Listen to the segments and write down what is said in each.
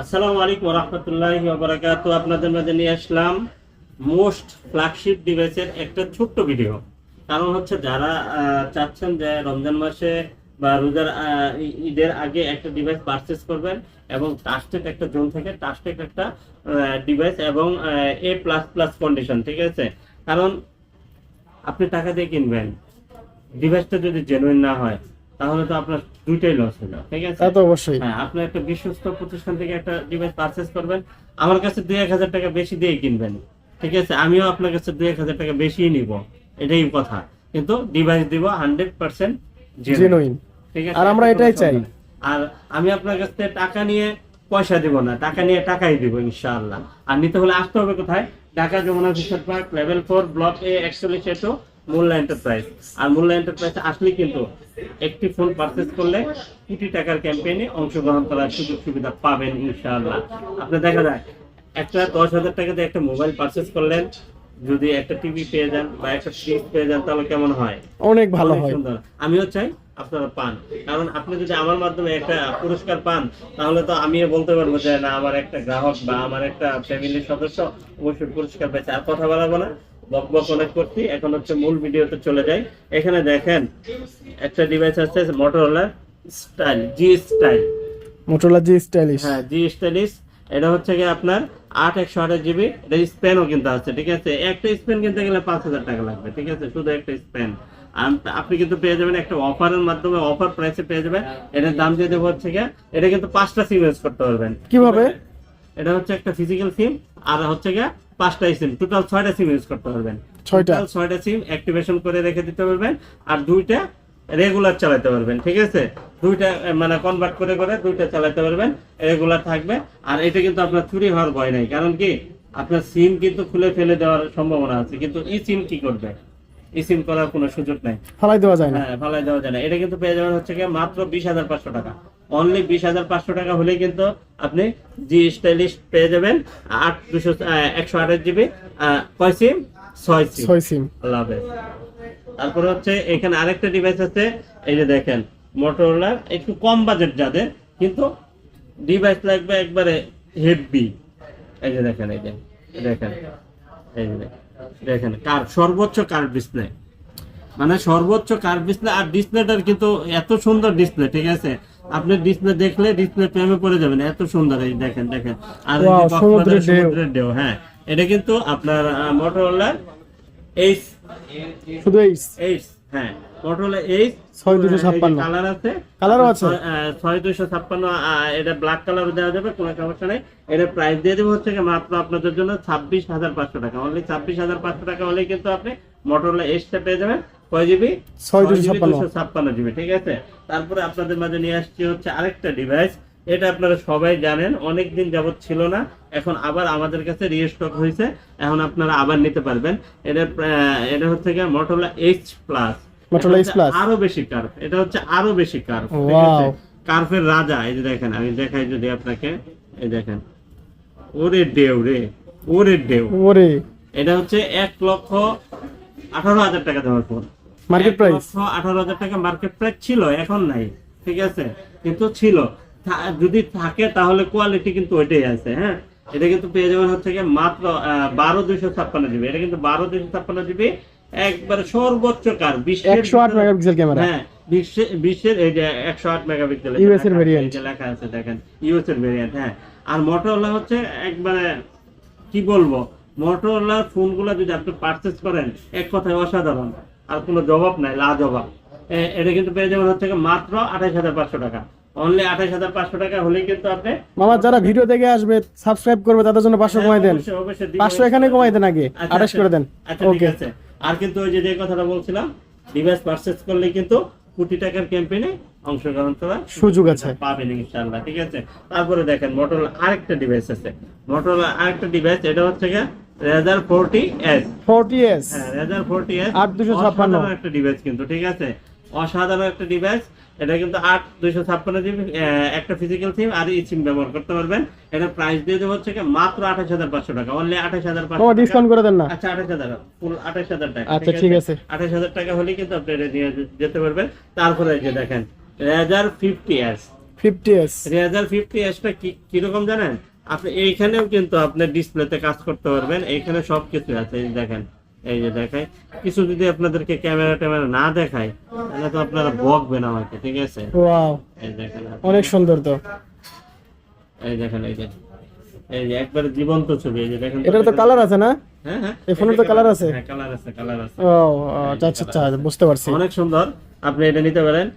আসসালামু আলাইকুম রাহমাতুল্লাহি ওয়া বারাকাতুহু। আপনাদের মাঝে নিয়ে আসলাম মোস্ট ফ্ল্যাগশিপ ডিভাইসের একটা ছোট্ট ভিডিও। কারণ হচ্ছে যারা চাচ্ছেন যে রমজান মাসে বা রোজার ঈদের আগে একটা ডিভাইস পারচেজ করবেন এবং টাচটেক একটা জোন থেকে টাচটেক একটা ডিভাইস এবং A++ কন্ডিশন, ঠিক আছে। কারণ আপনি টাকা দিয়ে কিনবেন, ডিভাইসটা যদি জেনুইন না হয় তাহলে তো আপনার দুইটাই লস হলো, ঠিক আছে। তা তো অবশ্যই। হ্যাঁ, আপনি একটা বিশ্বস্ত প্রতিষ্ঠান থেকে একটা ডিভাইস পারচেজ করবেন, আমার কাছে 2-1000 টাকা বেশি দিয়ে কিনবেন, ঠিক আছে। আমিও আপনার কাছে 2-1000 টাকা বেশি নিব, এটাই কথা। কিন্তু ডিভাইস দিব 100% জেনুইন, ঠিক আছে। আর আমরা এটাই চাই। আর আমি আপনার কাছ থেকে টাকা নিয়ে পয়সা দিব না, টাকা নিয়ে টাকাই দিব ইনশাআল্লাহ। আর নিতে হলে আসতে হবে কোথায়? Dhaka Jamuna future park, level 4, block A, 41 Molla enterprise. আর মোল্লা এন্টারপ্রাইজে আসলে কিন্তু একটি ফোন পারচেজ করলে কোটি টাকার ক্যাম্পেইনে অংশগ্রহণ করার সুযোগ সুবিধা পাবেন ইনশাআল্লাহ। আপনি দেখা যায় একটা 10,000 টাকা দিয়ে একটা মোবাইল পারচেজ করলেন, যদি একটা টিভি পেয়ে যান বা একটা ফ্রিজ পেয়ে যান তাহলে কেমন হয়? অনেক ভালো হয়। সুন্দর। আমিও চাই আপনারা পান, কারণ আপনি যদি আমার মাধ্যমে একটা পুরস্কার পান তাহলে তো আমিও বলতে পারবো যে না, আমার একটা গ্রাহক বা আমার একটা ফ্যামিলির সদস্য অবশ্যই পুরস্কার পেয়েছে। আর কথা বলাবো না, বক বক অনেক করছি, এখন হচ্ছে মূল ভিডিওতে চলে যাই। এখানে দেখেন একটা ডিভাইস আছে মোটরোলা স্টাইল, জি স্টাইল। Motorola G stylish. হ্যাঁ, জি স্টাইলিশ। এটা হচ্ছে কি আপনার 8/128 জিবি। এটা স্পেনও কিন্তু আছে, ঠিক আছে। একটা স্পেন কিনতে গেলে 5000 টাকা লাগবে, ঠিক আছে, শুধু একটা স্পেন। আপনি কিন্তু পেয়ে যাবেন একটা অফারের মাধ্যমে, অফার প্রাইসে পেয়ে যাবেন। এটার দাম দিয়ে দেবো হচ্ছে কি, এটা কিন্তু 5টা সিম ইউজ করতে পারবেন। কিভাবে? এটা হচ্ছে একটা ফিজিক্যাল সিম, আর হচ্ছে কি 5টা সিম, টোটাল 6টা সিম ইউজ করতে পারবেন। 6টা সিম অ্যাক্টিভেশন করে রেখে দিতে পারবেন, আর 2টা রেগুলার চালাতে পারবেন, ঠিক আছে। 2টা মানে কনভার্ট করে করে 2টা চালাতে পারবেন, রেগুলার থাকবে। আর এটা কিন্তু আপনার চুরি হওয়ার ভয় নাই, কারণ কি আপনার সিম কিন্তু খুলে ফেলে দেওয়ার সম্ভাবনা আছে, কিন্তু এই সিম কি করবে? এই সিম করার কোনো সুযোগ নাই, ফালাই দেওয়া যায় না। হ্যাঁ, ফালাই দেওয়া যায় না। এটা কিন্তু পেয়ে যাবেন হচ্ছে কি মাত্র 20,500 টাকা। অনলি 20,500 টাকা হলে কিন্তু আপনি জি স্টাইলিশ পেয়ে যাবেন। 128 জিবি, কয় সিম? 6 সিম। আল্লাহ হাফেজ। তারপরে হচ্ছে এখানে আরেকটা ডিভাইস আছে, এই যে দেখেন মোটরোলার, একটু কম বাজেট যাদের, কিন্তু ডিভাইস লাগবে একবারে হেভি। এই যে দেখেন, এই যে দেখেন, এই যে দেখেন সর্বোচ্চ কার্ভ ডিসপ্লে, মানে সর্বোচ্চ কার্ভ ডিসপ্লে। আর ডিসপ্লেটার কিন্তু এত সুন্দর ডিসপ্লে, ঠিক আছে। আপনি ডিসপ্লে দেখলে ডিসপ্লে প্রেমে পড়ে যাবেন, এত সুন্দর। এই দেখেন দেখেন, আর সমুদ্রের ঢেউ। হ্যাঁ, এটা কিন্তু আপনার মোটরোলা এইচ, শুধু এইচ। হ্যাঁ, মোটরোলা এইচ 6256 কালার আছে, কালারও আছে। 6256। এটা ব্ল্যাক কালার দেওয়া যাবে, কোনো সমস্যা নেই। এটা প্রাইস দিয়ে দেবো হচ্ছে মাত্র আপনাদের জন্য 26,500 টাকা। অনলি 26,500 টাকা হলে কিন্তু আপনি মোটরোলা এইচটা পেয়ে যাবেন। কয় জিবি? 6256 জিবি, ঠিক আছে। তারপরে আপনাদের মাঝে নিয়ে আসছি হচ্ছে আরেকটা ডিভাইস। এটা আপনারা সবাই জানেন, অনেক দিন যাবত ছিল না, এখন আবার আমাদের কাছে রিস্টক হয়েছে, এখন আপনারা আবার নিতে পারবেন। এটা হচ্ছে কি মোটরোলা H+, মোটরোলা H+, আরো বেশি কার্ভ। এটা হচ্ছে আরো বেশি কার্ভ, ঠিক আছে। কার্ভের রাজা। এই যে দেখেন, আমি দেখাই যদি আপনাকে, এই দেখেন, ওরে ঢেউ রে, ওরে ঢেউ ওরে। এটা হচ্ছে 1,18,000 টাকা দেওয়ার পর মার্কেট প্রাইস 1,18,000 টাকা মার্কেট প্রাইস ছিল, এখন নাই, ঠিক আছে, কিন্তু ছিল। যদি থাকে তাহলে কোয়ালিটি কিন্তু ওইটাই আছে। হ্যাঁ, এটা কিন্তু পেয়ে যাবেন হচ্ছে কি মাত্র 12,256 জিবি। এটা কিন্তু 12,256 জিবি, একবারে সর্বোচ্চ কার, 108 মেগাপিক্সেল ক্যামেরা। হ্যাঁ, বিশ্বের এই যে 108 মেগাপিক্সেল ইউএস এর ভেরিয়েন্ট, যে লেখা আছে দেখেন, ইউএস এর ভেরিয়েন্ট। হ্যাঁ, আর মোটরোলা হচ্ছে একবারে কি বলবো, মোটরোলার ফোনগুলো যদি আপনি পারচেজ করেন, এক কথায় অসাধারণ, আর কোনো জবাব নাই, লাজবাব। এটা কিন্তু পেয়ে যাবেন হচ্ছে মাত্র 28,500 টাকা। অনলি 28,500 টাকা হলেই কিন্তু আপনি মামা যারা ভিডিও দেখে আসবে, সাবস্ক্রাইব করবে, তাদের জন্য 500 কমাই দেন। 500 এখানে কমাই দেন, আগে 28 করে দেন। ওকে, আর কিন্তু ওই যে কথাটা বলছিলাম, ডিভাইস পারচেজ করলে কিন্তু কোটি টাকার ক্যাম্পেইনে অংশগ্রহণ করার সুযোগ আছে, পাবেন ইনশাআল্লাহ, ঠিক আছে। তারপরে দেখেন মোটরোলা আরেকটা ডিভাইস আছে, মোটরোলা আরেকটা ডিভাইস। এটা হচ্ছে কি Razr 40s। 40s, হ্যাঁ, Razr 40s 8256 একটা ডিভাইস কিন্তু, ঠিক আছে, অসাধারণ একটা ডিভাইস। এটা কিন্তু 8,256 জিবি, একটা ফিজিক্যাল সিম আর সিম ব্যবহার করতে পারবেন। এটা প্রাইস দিয়ে দেবো হচ্ছে মাত্র 28,500 টাকা। অনলি 28,500 টাকা ডিসকাউন্ট করে দেন না? আচ্ছা, 28,000, ফুল 28,000 টাকা। আচ্ছা, ঠিক আছে। 28,000 টাকা হলে কিন্তু আপনি এটা নিয়ে যেতে পারবেন। তারপরে এই যে দেখেন Razr 50s, 50s। রেজার 50s টা কিরকম জানেন? আপনি এইখানেও কিন্তু আপনার ডিসপ্লেতে কাজ করতে পারবেন, এইখানে সবকিছু আছে। এই দেখেন, এই যে দেখায় কিছু, যদি আপনাদেরকে ক্যামেরা না দেখায় তাহলে তো আপনারা বকবেন আমাকে, ঠিক আছে? ওয়াও, এই দেখেন, অনেক সুন্দর তো। এই দেখেন, এই যে একবারে জীবন্ত ছবি। এই যে দেখেন, এটার তো কালার আছে না? হ্যাঁ হ্যাঁ, এই ফোনের তো কালার আছে? হ্যাঁ কালার আছে, কালার আছে। ও আচ্ছা আচ্ছা আচ্ছা, বুঝতে পারছি। অনেক সুন্দর, আপনি এটা নিতে পারেন।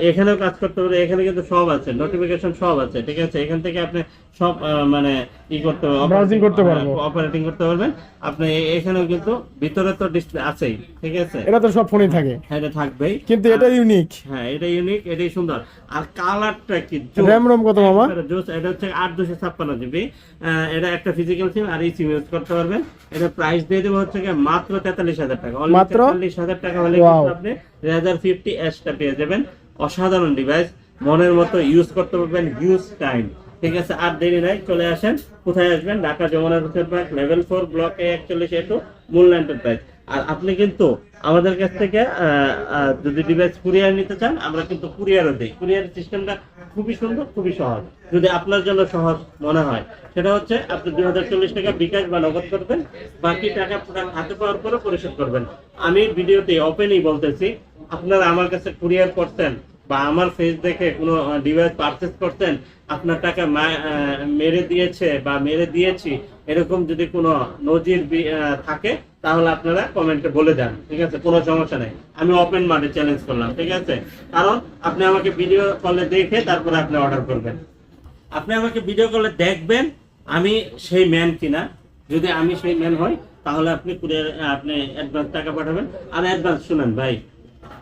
এখানেও কাজ করতে পারেন, এখানে কিন্তু সব আছে, নোটিফিকেশন সব আছে, ঠিক আছে? এখান থেকে আপনি সব মানে ই করতে ব্রাউজিং করতে পারবো, অপারেটিং করতে পারবেন আপনি। এখানেও কিন্তু ভিতরে তো ডিসপ্লে আছেই, ঠিক আছে? এটা তো সব ফোনেই থাকে। হ্যাঁ, এটা থাকবেই, কিন্তু এটা ইউনিক। হ্যাঁ এটা ইউনিক, এটাই সুন্দর। আর কালারটা কি র‍্যাম রম কত মামা? এটা হচ্ছে 8/256 জিবি। এটা একটা ফিজিক্যাল সিম আর এই সিম ইউজ করতে পারবেন। এটা প্রাইস দিয়ে দেবো হচ্ছে মাত্র 43,000 টাকা। মাত্র 43,000 টাকা হলে কিন্তু আপনি রেজার 50s টা পেয়ে যাবেন। অসাধারণ ডিভাইস, মনের মতো ইউজ করতে পারবেন হিউজ টাইম, ঠিক আছে? আর দেরি নাই, চলে আসেন। কোথায় আসবেন? Dhaka Jamuna future park, level 4, block A41A2, মূল্য এন্টারপ্রাইজ। আর আপনি কিন্তু আমাদের কাছ থেকে যদি ডিভাইস কুরিয়ার নিতে চান, আমরা কিন্তু কুরিয়ারও দিই। কুরিয়ার সিস্টেমটা খুবই সুন্দর, খুবই সহজ। যদি আপনার জন্য সহজ মনে হয়, সেটা হচ্ছে আপনি 2040 টাকা বিকাশ বা নগদ করবেন, বাকি টাকা প্রোডাক্ট হাতে পাওয়ার পরে পরিশোধ করবেন। আমি ভিডিওতে ওপেনই বলতেছি, আপনারা আমার কাছে কুরিয়ার করতেন বা আমার ফেস দেখে কোনো ডিভাইস পারচেজ করতেন, আপনার টাকা মেরে দিয়েছে বা মেরে দিয়েছি, এরকম যদি কোনো নজির থাকে তাহলে আপনারা কমেন্টে বলে দেন, ঠিক আছে? কোনো সমস্যা নেই, আমি ওপেন মার্কে চ্যালেঞ্জ করলাম, ঠিক আছে? কারণ আপনি আমাকে ভিডিও কলে দেখে তারপরে আপনি অর্ডার করবেন। আপনি আমাকে ভিডিও কলে দেখবেন আমি সেই ম্যান কিনা। যদি আমি সেই ম্যান হই তাহলে আপনি কুরিয়ার আপনি অ্যাডভান্স টাকা পাঠাবেন। আর অ্যাডভান্স শুনেন ভাই,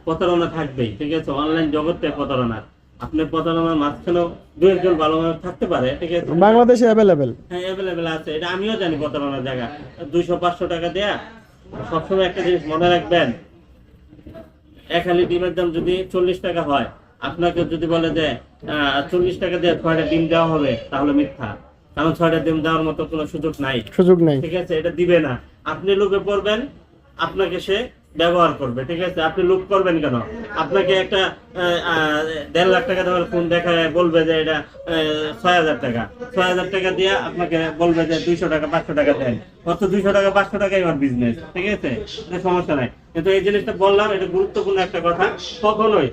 প্রতারণা থাকবেই, ঠিক আছে? অনলাইন জগতে প্রতারণা, আপনি প্রতারণার মাঝখানেও দু একজন ভালো মানুষ থাকতে পারে, ঠিক আছে? বাংলাদেশে অ্যাভেলেবেল। হ্যাঁ অ্যাভেলেবেল আছে, এটা আমিও জানি প্রতারণার জায়গা। 200-500 টাকা দেয়া। সবসময় একটা জিনিস মনে রাখবেন, এক হালি ডিমের দাম যদি 40 টাকা হয়, আপনাকে যদি বলে যে 40 টাকা দিয়ে 6টা ডিম দেওয়া হবে, তাহলে মিথ্যা। কারণ 6টা ডিম দেওয়ার মতো কোনো সুযোগ নাই, ঠিক আছে? এটা দিবে না। আপনি লোভে পড়বেন, আপনাকে সে ব্যবহার করবে, ঠিক আছে? আপনি লুক করবেন কেন? আপনাকে একটা 1.5 লাখ টাকা দেওয়ার ফোন দেখায় বলবে যে এটা 6,000 টাকা। 6,000 টাকা দিয়ে আপনাকে বলবে যে 200 টাকা 500 টাকা দেন। অত 200 টাকা 500 টাকাই আমার বিজনেস, ঠিক আছে? এটা সমস্যা নাই। কিন্তু এই জিনিসটা বললাম, এটা গুরুত্বপূর্ণ একটা কথা। কখনোই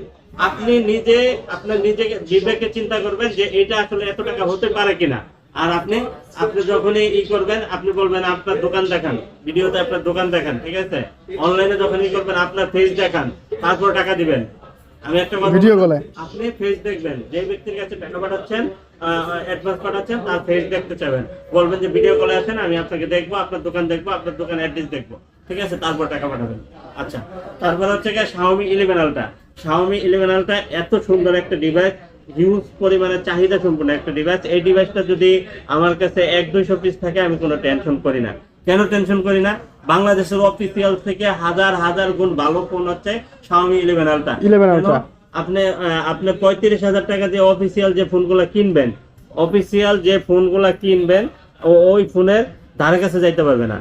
আপনি নিজে আপনার নিজেকে বিবেকে চিন্তা করবেন যে এটা আসলে এত টাকা হতে পারে কিনা। আর আপনি যখনই ই করবেন, আপনি বলবেন আপনার দোকান দেখান, ভিডিওতে আপনার দোকান দেখান, ঠিক আছে? অনলাইনে যখন ই করবেন আপনার ফেস দেখান, তারপর টাকা দিবেন। আমি একটা কথা, ভিডিও কলে আপনি ফেস দেখবেন, যে ব্যক্তির কাছে টাকা পাঠাচ্ছেন, অ্যাডভান্স পাঠাচ্ছেন, তার ফেস দেখতে চাবেন। বলবেন যে ভিডিও কলে আসেন, আমি আপনাকে দেখবো, আপনার দোকান দেখবো, আপনার দোকান অ্যাড্রেস দেখবো, ঠিক আছে? তারপর টাকা পাঠাবেন। আচ্ছা, তারপর হচ্ছে Xiaomi 11 Ultra। Xiaomi 11 Ultra এত সুন্দর একটা ডিভাইস, হিউজ পরিমাণে চাহিদা সম্পন্ন একটা ডিভাইস। এই ডিভাইসটা যদি আমার কাছে 100-200 পিস থাকে, আমি কোনো টেনশন করি না। কেন টেনশন করি না? বাংলাদেশের অফিসিয়াল থেকে হাজার গুণ ভালো ফোন হচ্ছে Xiaomi 11 Ultra। আপনি 35,000 টাকা দিয়ে অফিসিয়াল যে ফোনগুলো কিনবেন, ওই ফোনের ধারে কাছে যাইতে পারবে না।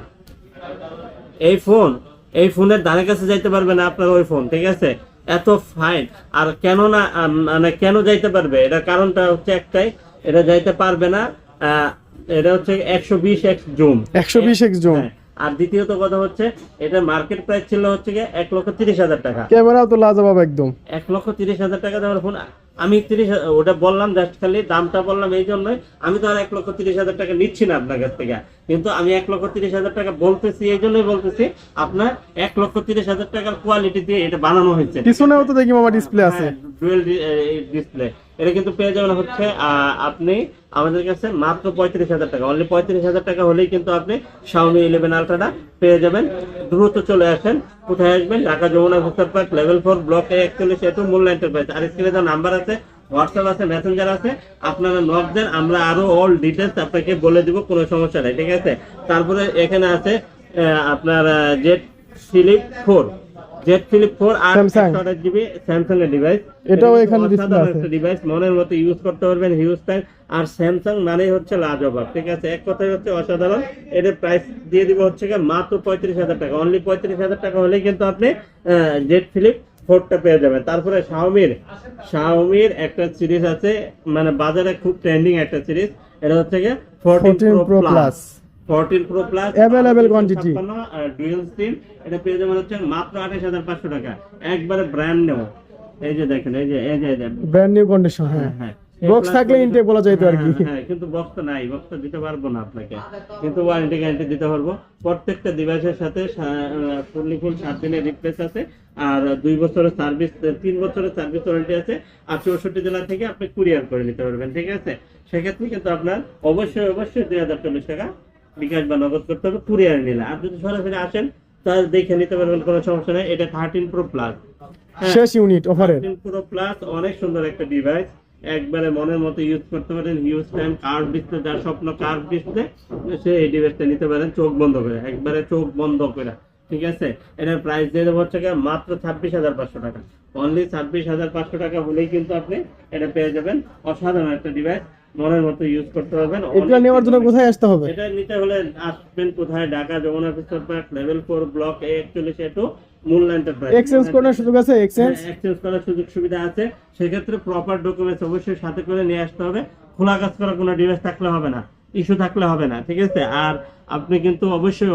এই ফোনের ধারে কাছে যাইতে পারবে না আপনার ওই ফোন, ঠিক আছে? এত ফাইন। আর কেন না, মানে কেন যাইতে পারবে, এটার কারণটা হচ্ছে একটাই, এটা যাইতে পারবে না, এটা হচ্ছে 120x জুম। 120x zoom. আর দ্বিতীয়ত কথা হচ্ছে, এটা মার্কেট প্রাইস ছিল হচ্ছে 1,30,000 টাকা। ক্যামেরাও তো লাজবাব একদম। 1,30,000 টাকা দেওয়ার ফোন আমি 30, ওটা বললাম জাস্ট খালি দামটা বললাম এই জন্যই। আমি তো আর 1,30,000 টাকা নিচ্ছি না আপনার কাছ থেকে, কিন্তু আমি 1,30,000 টাকা বলতেছি এই জন্যই বলতেছি, আপনার 1,30,000 টাকার কোয়ালিটি দিয়ে এটা বানানো হয়েছে। পিছনেও তো দেখি মামা ডিসপ্লে আছে, ডুয়াল ডিসপ্লে। এটা কিন্তু পেয়ে যাবেন হচ্ছে আপনি আমাদের কাছে মাত্র 35,000 টাকা। অনলি 35,000 টাকা হলেই কিন্তু আপনি Xiaomi 11 Ultra পেয়ে যাবেন। দ্রুত চলে আসেন। কোথায় আসবেন? Dhaka Jamuna future park, level 4, block A41A2, মূল্য এন্টারপ্রাইজ। আর স্ক্রিনে যে নাম্বার আছে, হোয়াটসঅ্যাপ আছে, মেসেঞ্জার আছে, আপনারা নক দেন, আমরা আরো অল ডিটেলস আপনাকে বলে দিব, কোনো সমস্যা নাই, ঠিক আছে? তারপরে এখানে আছে আপনার Z Flip 4 আর 128GB স্যামসাং এর ডিভাইস। এটাও এখানে ডিসপ্লে আছে, একটা ডিভাইস মনের মতো ইউজ করতে পারবেন, হিউজ টাইম। আর স্যামসাং মানেই হচ্ছে লাজবাব, ঠিক আছে? এক কথায় হচ্ছে অসাধারণ। এর প্রাইস দিয়ে দিব হচ্ছে মাত্র 35,000 টাকা। অনলি 35,000 টাকা হলেই কিন্তু আপনি Z Flip 4টা পেয়ে যাবেন। তারপরে শাওমির একটা সিরিজ আছে, মানে বাজারে খুব ট্রেন্ডিং একটা সিরিজ, এটা হচ্ছে গিয়ে 14 Pro Plus 14 Pro Plus Available quantity। Dual sim, এটা পেয়ে যাবেন হচ্ছে মাত্র 28,500 টাকা, একবারে ব্র্যান্ড নিউ। এই যে দেখেন, এই যে ব্র্যান্ড নিউ কন্ডিশন। হ্যাঁ হ্যাঁ, বক্স থাকলে ইনটেক বলা যাইতো আর কি। হ্যাঁ, কিন্তু বক্স তো নাই, বক্সটা দিতে পারবো না আপনাকে, কিন্তু ওয়ারেন্টি গ্যারান্টি দিতে পারবো। প্রত্যেকটা ডিভাইসের সাথে ফুল 7 দিনের রিপ্লেস আছে, আর 2 বছরের সার্ভিস, 3 বছরের সার্ভিস ওয়ারেন্টি আছে, আর 64 জেলা থেকে আপনি কুরিয়ার করে নিতে পারবেন, ঠিক আছে। সেক্ষেত্রে কিন্তু আপনার অবশ্যই 2040 টাকা বিকাশ বা নগদ করতে হবে কুরিয়ার নিলে। আর যদি সরাসরি আসেন তাহলে দেখে নিতে পারবেন, কোনো সমস্যা নেই। এটা 13 Pro Plus, শেষ ইউনিট অফারের। 13 Pro Plus অনেক সুন্দর একটা ডিভাইস, একবারে মনের মতো ইউজ করতে পারেন। হিউজ টাইম কার্ভ ডিসপ্লে, যার স্বপ্ন কার্ভ ডিসপ্লে, সে এই ডিভাইসটা নিতে পারেন চোখ বন্ধ করে, একবারে চোখ বন্ধ করে, ঠিক আছে। এটার প্রাইস দিয়ে দেবো হচ্ছে মাত্র 26,500 টাকা। অনলি 26,500 টাকা হলেই কিন্তু আপনি এটা পেয়ে যাবেন। অসাধারণ একটা ডিভাইস, মনের মতো ইউজ করতে পারবেন। এটা নেওয়ার জন্য কোথায় আসতে হবে? এটা নিতে হলে আসবেন কোথায়? Dhaka Jamuna future park, level 4, block A41 এ মূল এন্টারপ্রাইজ। এক্সচেঞ্জ করার সুযোগ আছে? এক্সচেঞ্জ করার সুযোগ সুবিধা আছে। সেক্ষেত্রে প্রপার ডকুমেন্টস অবশ্যই সাথে করে নিয়ে আসতে হবে। খোলা কাজ করা কোনো ডিভাইস থাকলে হবে না, ইস্যু থাকলে হবে না, ঠিক আছে। আর আপনি কিন্তু অবশ্যই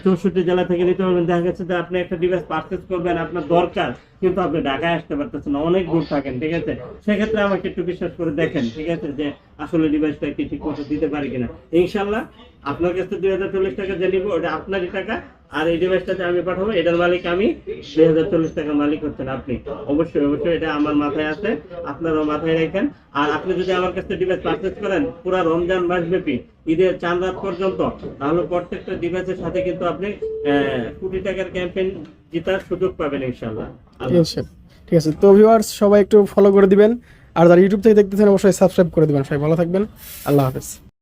64 জেলা থেকে নিতে পারবেন। দেখা গেছে যে আপনি একটা ডিভাইস পারচেজ করবেন, আপনার দরকার, কিন্তু আপনি ঢাকায় আসতে পারতেছেন না, অনেক দূর থাকেন, ঠিক আছে। সেক্ষেত্রে আমাকে একটু বিশ্বাস করে দেখেন, ঠিক আছে, যে আসলে ডিভাইসটা কি ঠিক মতো দিতে পারি কিনা। ইনশাল্লাহ আপনার কাছে 2040 টাকা যে নিবো ওটা আপনারই টাকা, আর এই ডিভাইসটা যে আমি পাঠাবো এটার মালিক আমি, 2040 টাকার মালিক হচ্ছেন আপনি। অবশ্যই এটা আমার মাথায় আছে, আপনারাও মাথায় রাখেন। আর আপনি যদি আমার কাছে ডিভাইস পারচেজ করেন পুরো রমজান মাস ব্যাপী, ঈদের চাঁদ রাত পর্যন্ত, তাহলে প্রত্যেকটা ডিভাইসের সাথে কিন্তু আপনি কোটি টাকার ক্যাম্পেইন জেতার সুযোগ পাবেন ইনশাল্লাহ। ঠিক আছে। তো ভিউয়ার্স সবাই একটু ফলো করে দিবেন, আর যারা ইউটিউব থেকে দেখতেছেন অবশ্যই সাবস্ক্রাইব করে দিবেন। সবাই ভালো থাকবেন, আল্লাহ হাফেজ।